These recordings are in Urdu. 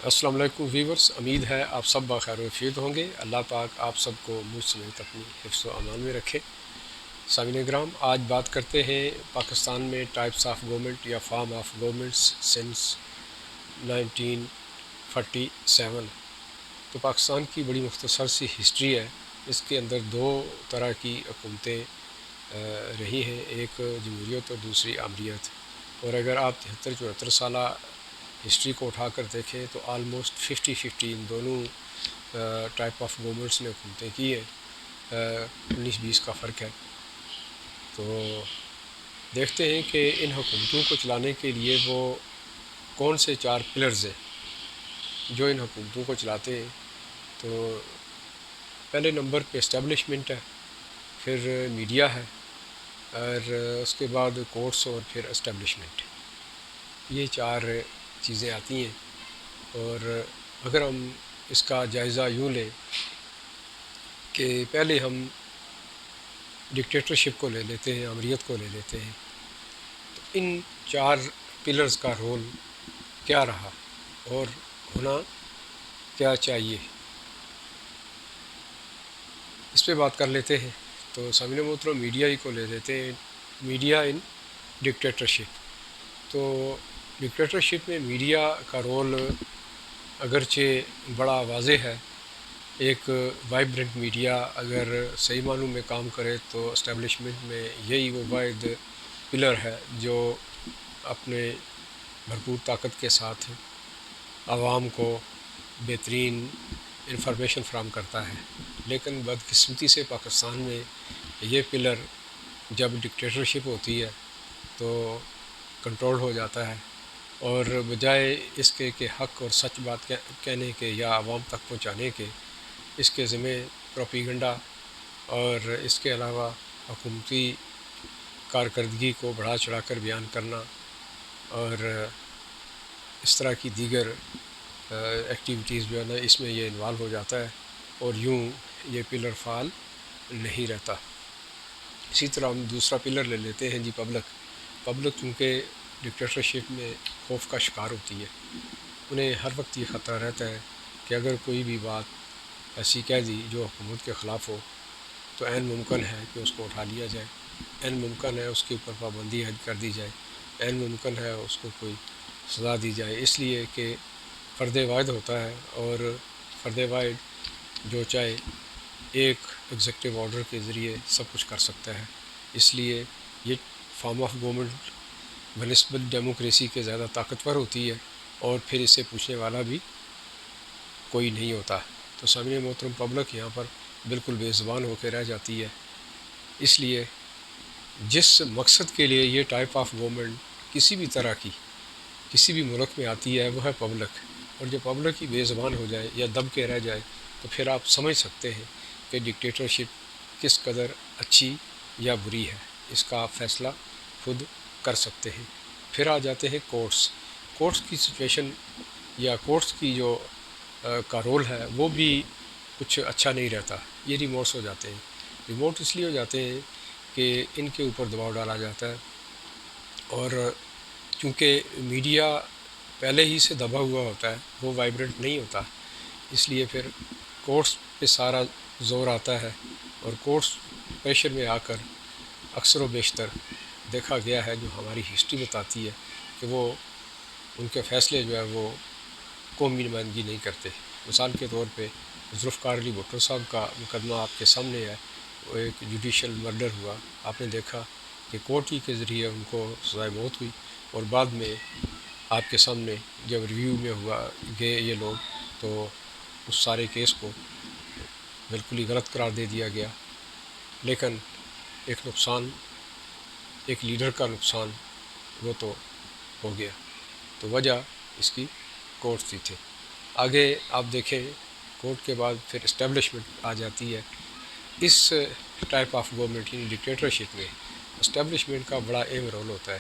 السلام علیکم ویورز، امید ہے آپ سب بخیر و عافیت ہوں گے۔ اللہ پاک آپ سب کو مجھ سمیت اپنی حفظ و امان میں رکھے۔ سامعین کرام، آج بات کرتے ہیں پاکستان میں ٹائپس آف گورنمنٹ یا فارم آف گورنمنٹس سنس 1947۔ تو پاکستان کی بڑی مختصر سی ہسٹری ہے۔ اس کے اندر دو طرح کی حکومتیں رہی ہیں، ایک جمہوریت اور دوسری آمریت۔ اور اگر آپ 73-74 سالہ ہسٹری کو اٹھا کر دیکھیں تو آلموسٹ 50-50 ان دونوں ٹائپ آف گورنمنٹس نے حکومتیں کی ہیں، 19-20 کا فرق ہے۔ تو دیکھتے ہیں کہ ان حکومتوں کو چلانے کے لیے وہ کون سے 4 پلرز ہیں جو ان حکومتوں کو چلاتے ہیں۔ تو پہلے نمبر پہ اسٹیبلشمنٹ ہے، پھر میڈیا ہے، اور اس کے بعد کورٹس، اور پھر اسٹیبلشمنٹ۔ یہ 4 چیزیں آتی ہیں۔ اور اگر ہم اس کا جائزہ یوں لیں کہ پہلے ہم ڈکٹیٹرشپ کو لے لیتے ہیں، آمریت کو لے لیتے ہیں، تو ان 4 پلرز کا رول کیا رہا اور ہونا کیا چاہیے، اس پہ بات کر لیتے ہیں۔ تو سامعین محترم، میڈیا ہی کو لے لیتے ہیں، میڈیا ان ڈکٹیٹرشپ۔ تو ڈکٹیٹرشپ میں میڈیا کا رول اگرچہ بڑا واضح ہے۔ ایک وائبرنٹ میڈیا اگر صحیح معنوں میں کام کرے تو اسٹیبلشمنٹ میں یہی وہ واحد پلر ہے جو اپنے بھرپور طاقت کے ساتھ عوام کو بہترین انفارمیشن فراہم کرتا ہے۔ لیکن بدقسمتی سے پاکستان میں یہ پلر جب ڈکٹیٹرشپ ہوتی ہے تو کنٹرول ہو جاتا ہے، اور بجائے اس کے کہ حق اور سچ بات کہنے کے یا عوام تک پہنچانے کے، اس کے ذمہ پروپیگنڈا اور اس کے علاوہ حکومتی کارکردگی کو بڑھا چڑھا کر بیان کرنا اور اس طرح کی دیگر ایکٹیویٹیز جو ہے نا، اس میں یہ انوالو ہو جاتا ہے، اور یوں یہ پلر فعال نہیں رہتا۔ اسی طرح ہم دوسرا پلر لے لیتے ہیں پبلک چونکہ ڈکٹیٹرشپ میں خوف کا شکار ہوتی ہے۔ انہیں ہر وقت یہ خطرہ رہتا ہے کہ اگر کوئی بھی بات ایسی کہہ دی جو حکومت کے خلاف ہو تو عین ممکن ہے کہ اس کو اٹھا لیا جائے، عین ممکن ہے اس کے اوپر پابندی عائد کر دی جائے، عین ممکن ہے اس کو کوئی سزا دی جائے، اس لیے کہ فرد واحد ہوتا ہے، اور فرد واحد جو چاہے ایک ایگزیکٹو آرڈر کے ذریعے سب کچھ کر سکتا ہے۔ اس لیے یہ فارم آف گورنمنٹ بنسبت ڈیموکریسی کے زیادہ طاقتور ہوتی ہے، اور پھر اسے پوچھنے والا بھی کوئی نہیں ہوتا۔ تو سامعین محترم، پبلک یہاں پر بالکل بے زبان ہو کے رہ جاتی ہے۔ اس لیے جس مقصد کے لیے یہ ٹائپ آف گورنمنٹ کسی بھی طرح کی کسی بھی ملک میں آتی ہے وہ ہے پبلک، اور جب پبلک ہی بے زبان ہو جائے یا دب کے رہ جائے تو پھر آپ سمجھ سکتے ہیں کہ ڈکٹیٹرشپ کس قدر اچھی یا بری ہے۔ اس کا آپ فیصلہ خود کر سکتے ہیں۔ پھر آ جاتے ہیں کورٹس کی سچویشن، یا کورٹس کی جو کا رول ہے وہ بھی کچھ اچھا نہیں رہتا۔ یہ ریموٹس ہو جاتے ہیں۔ ریموٹ اس لیے ہو جاتے ہیں کہ ان کے اوپر دباؤ ڈالا جاتا ہے، اور چونکہ میڈیا پہلے ہی سے دبا ہوا ہوتا ہے، وہ وائبرنٹ نہیں ہوتا، اس لیے پھر کورٹس پہ سارا زور آتا ہے، اور کورٹس پریشر میں آ کر اکثر و بیشتر دیکھا گیا ہے، جو ہماری ہسٹری بتاتی ہے کہ وہ ان کے فیصلے جو ہے وہ قومی نمائندگی نہیں کرتے۔ مثال کے طور پہ ذوالفقار علی بھٹو صاحب کا مقدمہ آپ کے سامنے ہے، وہ ایک جوڈیشل مرڈر ہوا، آپ نے دیکھا کہ کورٹ ہی کے ذریعے ان کو سزائے موت ہوئی، اور بعد میں آپ کے سامنے جب ریویو میں گئے یہ لوگ تو اس سارے کیس کو بالکل ہی غلط قرار دے دیا گیا۔ لیکن ایک نقصان، ایک لیڈر کا نقصان وہ تو ہو گیا، تو وجہ اس کی کورٹ کی تھی۔ آگے آپ دیکھیں، کورٹ کے بعد پھر اسٹیبلشمنٹ آ جاتی ہے۔ اس ٹائپ آف گورنمنٹ یعنی ڈکٹیٹرشپ میں اسٹیبلشمنٹ کا بڑا اہم رول ہوتا ہے۔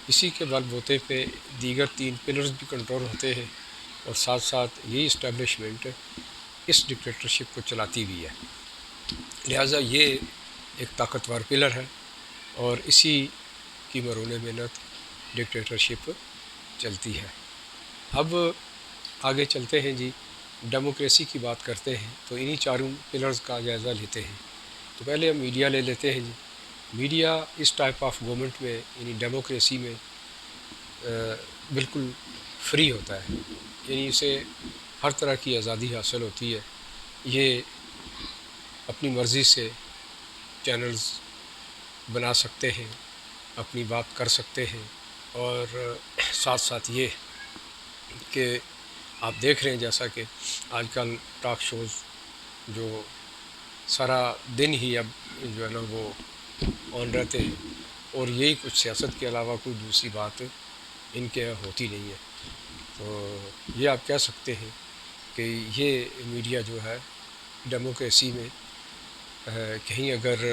اسی کے بل بوتے پہ دیگر 3 پلرز بھی کنٹرول ہوتے ہیں، اور ساتھ ساتھ یہی اسٹیبلشمنٹ اس ڈکٹیٹرشپ کو چلاتی بھی ہے۔ لہٰذا یہ ایک طاقتور پلر ہے، اور اسی کی مرہون محنت ڈکٹیٹرشپ چلتی ہے۔ اب آگے چلتے ہیں جی، ڈیموکریسی کی بات کرتے ہیں تو انہی چاروں پلرز کا جائزہ لیتے ہیں۔ تو پہلے ہم میڈیا لے لیتے ہیں جی۔ میڈیا اس ٹائپ آف گورنمنٹ میں یعنی ڈیموکریسی میں بالکل فری ہوتا ہے، یعنی اسے ہر طرح کی آزادی حاصل ہوتی ہے۔ یہ اپنی مرضی سے چینلز بنا سکتے ہیں، اپنی بات کر سکتے ہیں، اور ساتھ ساتھ یہ کہ آپ دیکھ رہے ہیں جیسا کہ آج کل ٹاک شوز جو سارا دن ہی اب جو ہے نا وہ آن رہتے ہیں، اور یہی کچھ سیاست کے علاوہ کوئی دوسری بات ان کے ہوتی نہیں ہے۔ تو یہ آپ کہہ سکتے ہیں کہ یہ میڈیا جو ہے ڈیموکریسی میں کہیں اگر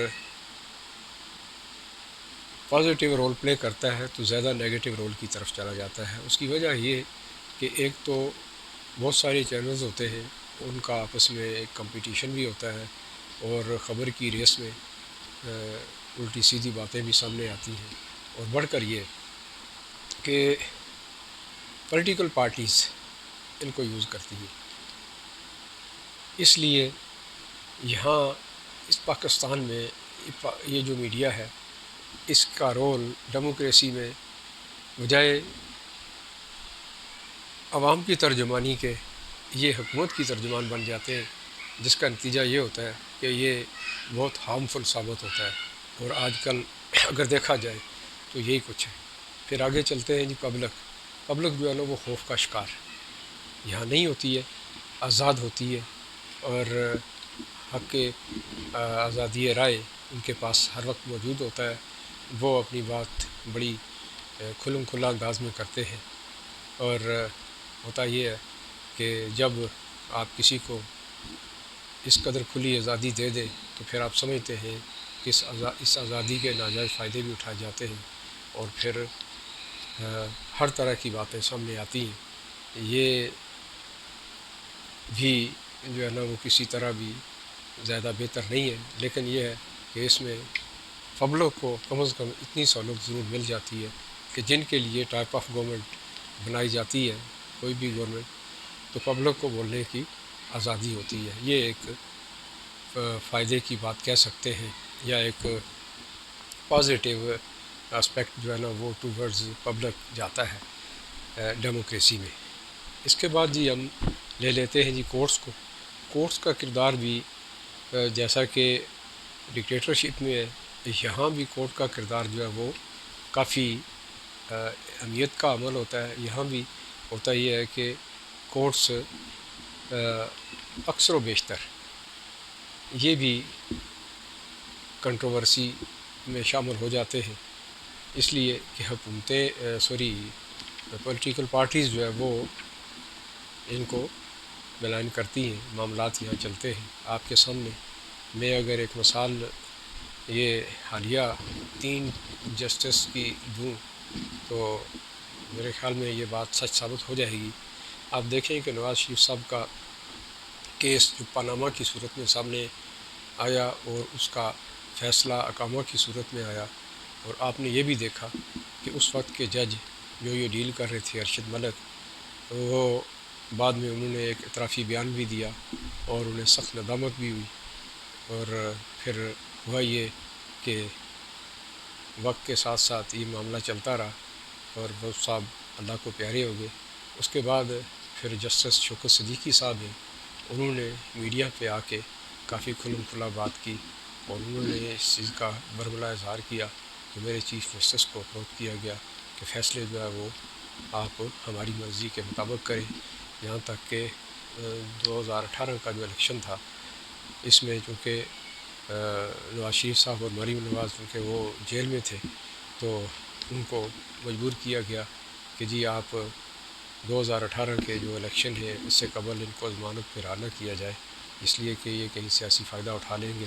پازیٹیو رول پلے کرتا ہے تو زیادہ نیگیٹو رول کی طرف چلا جاتا ہے۔ اس کی وجہ یہ کہ ایک تو بہت سارے چینلز ہوتے ہیں، ان کا آپس میں ایک کمپٹیشن بھی ہوتا ہے، اور خبر کی ریس میں الٹی سیدھی باتیں بھی سامنے آتی ہیں، اور بڑھ کر یہ کہ پولیٹیکل پارٹیز ان کو یوز کرتی ہیں۔ اس لیے یہاں اس پاکستان میں یہ جو میڈیا ہے، اس کا رول ڈیموکریسی میں بجائے عوام کی ترجمانی کے یہ حکومت کی ترجمان بن جاتے ہیں، جس کا نتیجہ یہ ہوتا ہے کہ یہ بہت ہارمفل ثابت ہوتا ہے۔ اور آج کل اگر دیکھا جائے تو یہی کچھ ہے۔ پھر آگے چلتے ہیں جی، پبلک جو ہے نا وہ خوف کا شکار یہاں نہیں ہوتی ہے، آزاد ہوتی ہے، اور حق کے آزادی رائے ان کے پاس ہر وقت موجود ہوتا ہے۔ وہ اپنی بات بڑی کھلم کھلا انداز میں کرتے ہیں، اور ہوتا یہ ہے کہ جب آپ کسی کو اس قدر کھلی آزادی دے دیں تو پھر آپ سمجھتے ہیں کہ اس آزادی کے ناجائز فائدے بھی اٹھائے جاتے ہیں، اور پھر ہر طرح کی باتیں سامنے آتی ہیں۔ یہ بھی جو ہے نا وہ کسی طرح بھی زیادہ بہتر نہیں ہے، لیکن یہ ہے کہ اس میں پبلک کو کم از کم اتنی سہولت ضرور مل جاتی ہے کہ جن کے لیے ٹائپ آف گورنمنٹ بنائی جاتی ہے، کوئی بھی گورنمنٹ، تو پبلک کو بولنے کی آزادی ہوتی ہے۔ یہ ایک فائدے کی بات کہہ سکتے ہیں، یا ایک پازیٹیو اسپیکٹ جو ہے نا وہ ٹوورڈز پبلک جاتا ہے ڈیموکریسی میں۔ اس کے بعد جی ہم لے لیتے ہیں جی کورٹس کو۔ کورٹس کا کردار بھی جیسا کہ ڈکٹیٹرشپ میں ہے، یہاں بھی کورٹ کا کردار جو ہے وہ کافی اہمیت کا عمل ہوتا ہے۔ یہاں بھی ہوتا یہ ہے کہ کورٹس اکثر و بیشتر یہ بھی کنٹروورسی میں شامل ہو جاتے ہیں، اس لیے کہ پولیٹیکل پارٹیز جو ہے وہ ان کو بلائن کرتی ہیں، معاملات یہاں چلتے ہیں۔ آپ کے سامنے میں اگر ایک مثال یہ حالیہ 3 جسٹس کی دوں تو میرے خیال میں یہ بات سچ ثابت ہو جائے گی۔ آپ دیکھیں کہ نواز شریف صاحب کا کیس جو پاناما کی صورت میں سامنے آیا، اور اس کا فیصلہ اقامہ کی صورت میں آیا، اور آپ نے یہ بھی دیکھا کہ اس وقت کے جج جو یہ ڈیل کر رہے تھے ارشد ملک، وہ بعد میں انہوں نے ایک اعترافی بیان بھی دیا، اور انہیں سخت ندامت بھی ہوئی، اور پھر ہوا یہ کہ وقت کے ساتھ ساتھ یہ معاملہ چلتا رہا، اور وہ صاحب اللہ کو پیارے ہو گئے۔ اس کے بعد پھر جسٹس شوکت صدیقی صاحب ہیں، انہوں نے میڈیا پہ آ کے کافی کھلم کھلا بات کی، اور انہوں نے اس چیز کا برملا اظہار کیا کہ میرے چیف جسٹس کو اپروچ کیا گیا کہ فیصلے جو ہے وہ آپ ہماری مرضی کے مطابق کریں۔ یہاں تک کہ 2018 کا جو الیکشن تھا، اس میں چونکہ نواز شریف صاحب اور مریم نواز چونکہ وہ جیل میں تھے، تو ان کو مجبور کیا گیا کہ جی آپ 2018 کے جو الیکشن ہے اس سے قبل ان کو ضمانت پہ رہا نہ کیا جائے، اس لیے کہ یہ کہیں سیاسی فائدہ اٹھا لیں گے۔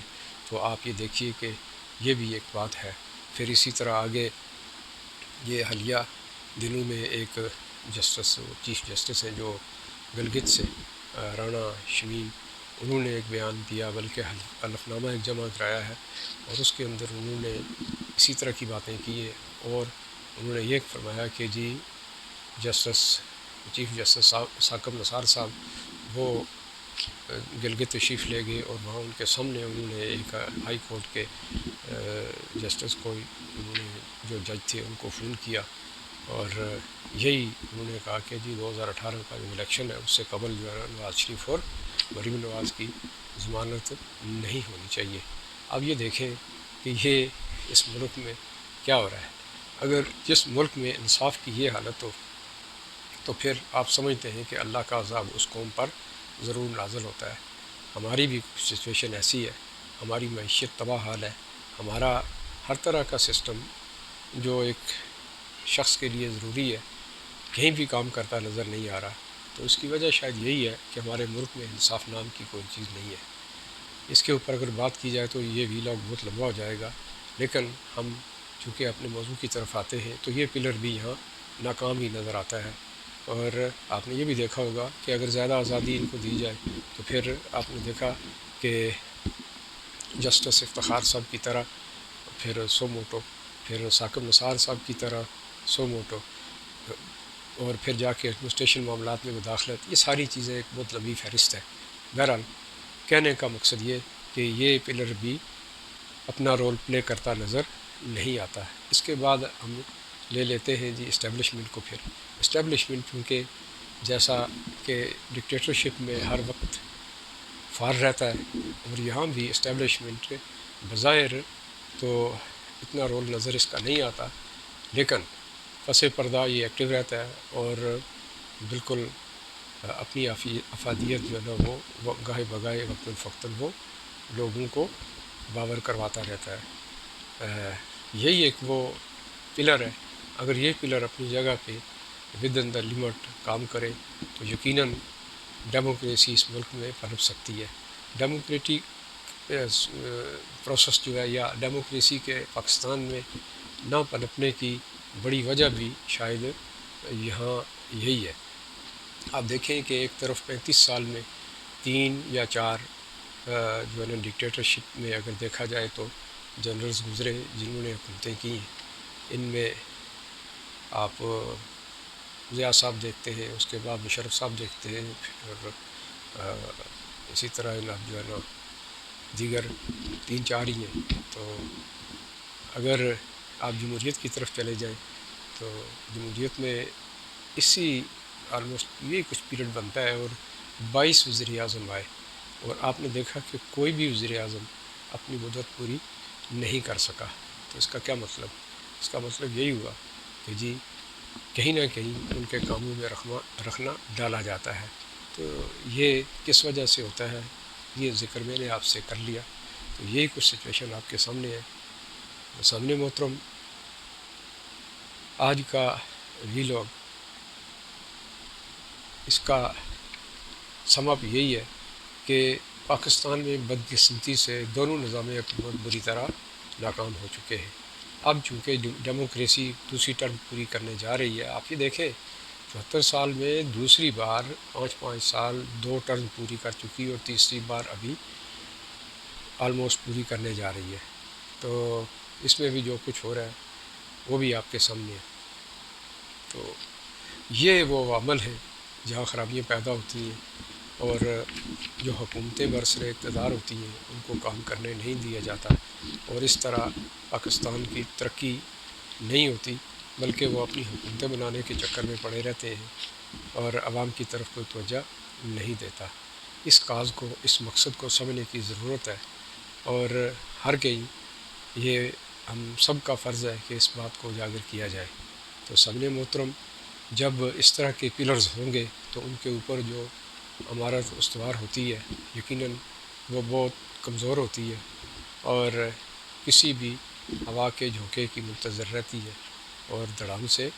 تو آپ یہ دیکھیے کہ یہ بھی ایک بات ہے۔ پھر اسی طرح آگے یہ حالیہ دنوں میں ایک چیف جسٹس ہیں جو گلگت سے رانا شمیم، انہوں نے ایک بیان دیا، بلکہ حلف نامہ ایک جمع کرایا ہے، اور اس کے اندر انہوں نے اسی طرح کی باتیں کی ہیں، اور انہوں نے یہ فرمایا کہ جی justice chief justice Saqib Nisar صاحب وہ گلگت تشریف لے گئے اور وہاں ان کے سامنے انہوں نے ایک ہائی کورٹ کے جسٹس کو انہوں نے جو جج تھے ان کو فون کیا اور یہی انہوں نے کہا کہ جی 2018 کا جو الیکشن ہے اس سے قبل جو ہے نواز شریف اور مریم نواز کی ضمانت نہیں ہونی چاہیے۔ اب یہ دیکھیں کہ یہ اس ملک میں کیا ہو رہا ہے۔ اگر جس ملک میں انصاف کی یہ حالت ہو تو پھر آپ سمجھتے ہیں کہ اللہ کا عذاب اس قوم پر ضرور نازل ہوتا ہے۔ ہماری بھی سچویشن ایسی ہے، ہماری معیشت تباہ حال ہے، ہمارا ہر طرح کا سسٹم جو ایک شخص کے لیے ضروری ہے کہیں بھی کام کرتا نظر نہیں آ رہا۔ تو اس کی وجہ شاید یہی ہے کہ ہمارے ملک میں انصاف نام کی کوئی چیز نہیں ہے۔ اس کے اوپر اگر بات کی جائے تو یہ ویلاگ بہت لمبا ہو جائے گا، لیکن ہم چونکہ اپنے موضوع کی طرف آتے ہیں تو یہ پلر بھی یہاں ناکام ہی نظر آتا ہے۔ اور آپ نے یہ بھی دیکھا ہوگا کہ اگر زیادہ آزادی ان کو دی جائے تو پھر آپ نے دیکھا کہ جسٹس افتخار صاحب کی طرح پھر سو موٹو، پھر ثاقب نثار صاحب کی طرح سو موٹو، اور پھر جا کے ایڈمنسٹریشن معاملات میں مداخلت، یہ ساری چیزیں ایک بہت لمبی فہرست ہے۔ بہرحال کہنے کا مقصد یہ کہ یہ پلر بھی اپنا رول پلے کرتا نظر نہیں آتا ہے۔ اس کے بعد ہم لے لیتے ہیں جی اسٹیبلشمنٹ کو۔ پھر اسٹیبلشمنٹ چونکہ جیسا کہ ڈکٹیٹرشپ میں ہر وقت فار رہتا ہے اور یہاں بھی اسٹیبلشمنٹ بظاہر تو اتنا رول نظر اس کا نہیں آتا، لیکن پس پردہ یہ ایکٹیو رہتا ہے اور بالکل اپنی افادیت جو ہے نا وہ گاہے بگاہے وقتاً فوقتاً وہ لوگوں کو باور کرواتا رہتا ہے۔ یہی ایک وہ پلر ہے، اگر یہ پلر اپنی جگہ پہ ود ان دا لمٹ کام کرے تو یقیناً ڈیموکریسی اس ملک میں پنپ سکتی ہے۔ ڈیموکریٹک پروسیس جو ہے یا ڈیموکریسی کے پاکستان میں نہ پنپنے کی بڑی وجہ بھی شاید یہاں یہی ہے۔ آپ دیکھیں کہ ایک طرف 35 سال میں 3 یا 4 جو ہے نا ڈکٹیٹرشپ میں اگر دیکھا جائے تو جنرلز گزرے جنہوں نے حکومتیں کی ہیں۔ ان میں آپ ضیاء صاحب دیکھتے ہیں، اس کے بعد مشرف صاحب دیکھتے ہیں، پھر اسی طرح اب جو ہے نا دیگر 3-4 ہی ہیں۔ تو اگر آپ جمہوریت کی طرف چلے جائیں تو جمہوریت میں اسی آلموسٹ یہ کچھ پیریڈ بنتا ہے اور 22 وزیر اعظم آئے اور آپ نے دیکھا کہ کوئی بھی وزیر اعظم اپنی مدت پوری نہیں کر سکا۔ تو اس کا کیا مطلب؟ اس کا مطلب یہی ہوا کہ جی کہیں نہ کہیں ان کے کاموں میں رکھنا ڈالا جاتا ہے۔ تو یہ کس وجہ سے ہوتا ہے یہ ذکر میں نے آپ سے کر لیا۔ تو یہی کچھ سچویشن آپ کے سامنے ہے۔ سامنے محترم، آج کا ویلاگ اس کا سم اپ یہی ہے کہ پاکستان میں بدقسمتی سے دونوں نظام حکومت بری طرح ناکام ہو چکے ہیں۔ اب چونکہ ڈیموکریسی دوسری ٹرم پوری کرنے جا رہی ہے، آپ یہ دیکھیں 74 سال میں دوسری بار 5 سال 2 ٹرم پوری کر چکی اور تیسری بار ابھی آلموسٹ پوری کرنے جا رہی ہے۔ تو اس میں بھی جو کچھ ہو رہا ہے وہ بھی آپ کے سامنے ہے۔ تو یہ وہ عمل ہے جہاں خرابیاں پیدا ہوتی ہیں اور جو حکومتیں برسر اقتدار ہوتی ہیں ان کو کام کرنے نہیں دیا جاتا اور اس طرح پاکستان کی ترقی نہیں ہوتی، بلکہ وہ اپنی حکومتیں بنانے کے چکر میں پڑے رہتے ہیں اور عوام کی طرف کوئی توجہ نہیں دیتا۔ اس کاز کو، اس مقصد کو سمجھنے کی ضرورت ہے اور ہر کہیں یہ ہم سب کا فرض ہے کہ اس بات کو اجاگر کیا جائے۔ تو سامعین محترم، جب اس طرح کے پلرز ہوں گے تو ان کے اوپر جو عمارت استوار ہوتی ہے یقیناً وہ بہت کمزور ہوتی ہے اور کسی بھی ہوا کے جھونکے کی منتظر رہتی ہے اور دھڑام سے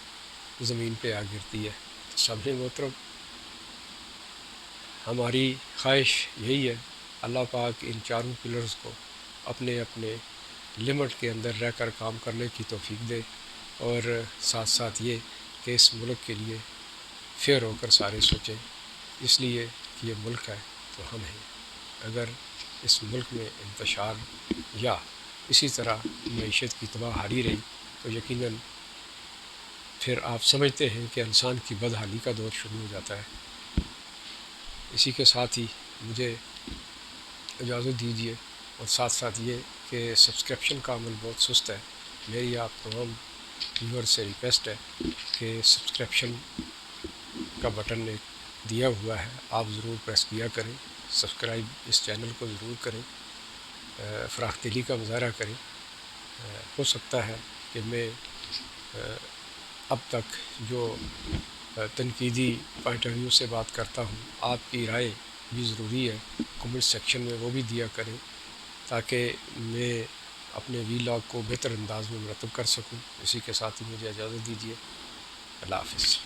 زمین پہ آ گرتی ہے۔ تو سامعین محترم، ہماری خواہش یہی ہے اللہ پاک ان چاروں پلرز کو اپنے اپنے لمٹ کے اندر رہ کر کام کرنے کی توفیق دے اور ساتھ ساتھ یہ کہ اس ملک کے لیے فیئر ہو کر سارے سوچیں، اس لیے کہ یہ ملک ہے تو ہم ہیں۔ اگر اس ملک میں انتشار یا اسی طرح معیشت کی تباہ حالی رہی تو یقیناً پھر آپ سمجھتے ہیں کہ انسان کی بدحالی کا دور شروع ہو جاتا ہے۔ اسی کے ساتھ ہی مجھے اجازت دیجیے، اور ساتھ ساتھ یہ کہ سبسکرپشن کا عمل بہت سست ہے۔ میری آپ تمام ویور سے ریکویسٹ ہے کہ سبسکرپشن کا بٹن ایک دیا ہوا ہے، آپ ضرور پریس کیا کریں، سبسکرائب اس چینل کو ضرور کریں، فراخ دلی کا مظاہرہ کریں۔ ہو سکتا ہے کہ میں اب تک جو تنقیدی پوائنٹ آف ویو سے بات کرتا ہوں، آپ کی رائے بھی ضروری ہے، کمنٹ سیکشن میں وہ بھی دیا کریں تاکہ میں اپنے ویلاگ کو بہتر انداز میں مرتب کر سکوں۔ اسی کے ساتھ ہی مجھے اجازت دیجیے، اللہ حافظ۔